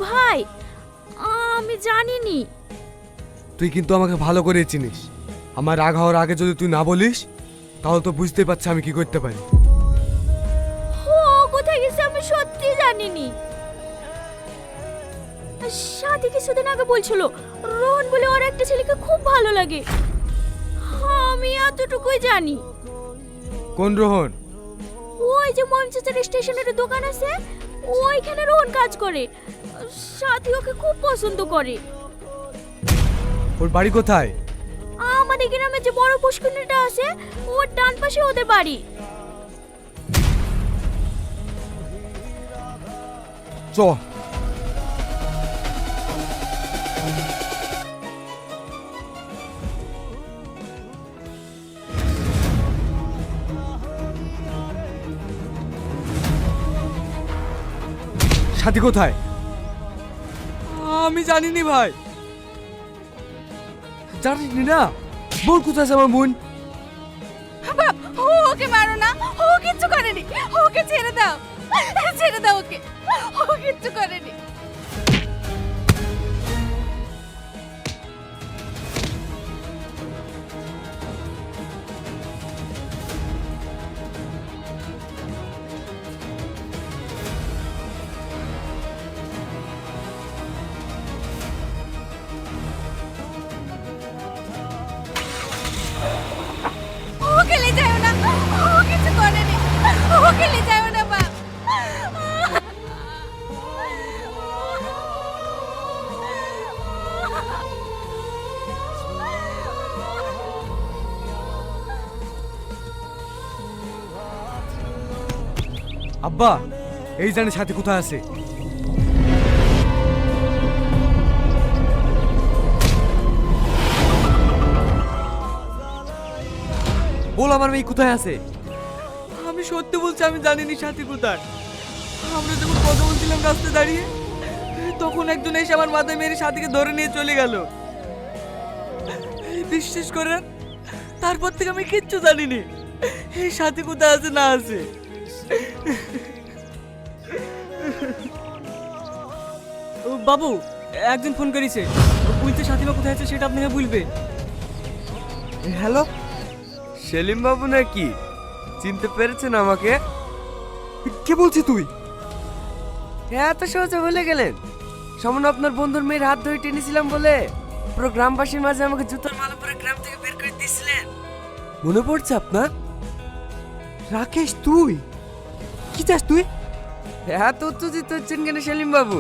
ভাই, আমি জানিনি। তুই কিন্তু আমাকে ভালো করে চিনিস। আমার রাগ হওয়ার আগে যদি তুই না বলিস তাহলে তো বুঝতে পারছি আমি কি করতে পারি। ও কোথায় গেছে আমি সত্যি জানিনি। সাথী কিছুদিন আগে বলছিল রোহন বলে ওর একটা ছেলেকে খুব ভালো লাগে। আমি এতটুকুই জানি। কোন রোহন? ওই যে মঞ্চের স্টেশনের দোকান আছে, ওইখানে রোহন কাজ করে। সাথী ওকে খুব পছন্দ করে। ওর বাড়ি কোথায়? আমাদের গ্রামে যে বড় পুষ্করিণীটা আছে ওর ডান পাশে ওদের বাড়ি। চ। সাথী কোথায়? আমি জানিনি ভাই। জানিস না? বল কোথায় আছে আমার বোন? বাপ, ওকে মারো না, ও কিচ্ছু করেনি। ওকে ছেড়ে দাও, ছেড়ে দাও ওকে, ও কিচ্ছু করেনি। ওকে ले जाओ ना, ও কিছু করেনি। ওকে ले जाओ ना বাপ। আব্বা, এই জানি সাথী কোথায় আছে। বল আমার মেয়ে কোথায় আছে। আমি সত্যি বলছি, আমি জানিনি সাথী কোথায়। আমরা যখন কথা বলছিলাম রাস্তায় দাঁড়িয়ে, তখন একজন এসে আমার মাথায় মেরে সাথীকে ধরে নিয়ে চলে গেল। বিশ্বাস করেন, তারপর থেকে আমি কিচ্ছু জানিনি এই সাথী কোথায় আছে না আছে। বাবু, একজন ফোন করেছে, বলছে সাথীমা কোথায় আছে সেটা আপনাকে বলবে। হ্যালো, সেলিম বাবু নাকি? চিনতে পেরেছেন আমাকে? কে বলছিস তুই? এত সহজে ভুলে গেলেন? সামনে আপনার বন্ধুর মেয়ের হাত ধরে টেনেছিলাম বলে পুরো গ্রামবাসীর মাঝে আমাকে জুতোর মালা পরে গ্রাম থেকে বের করে দিয়েছিলেন। মনে পড়ছে আপনার? রাকেশ তুই কি চাস তুই? এত উত্তেজিত হচ্ছেন কেন সেলিম বাবু?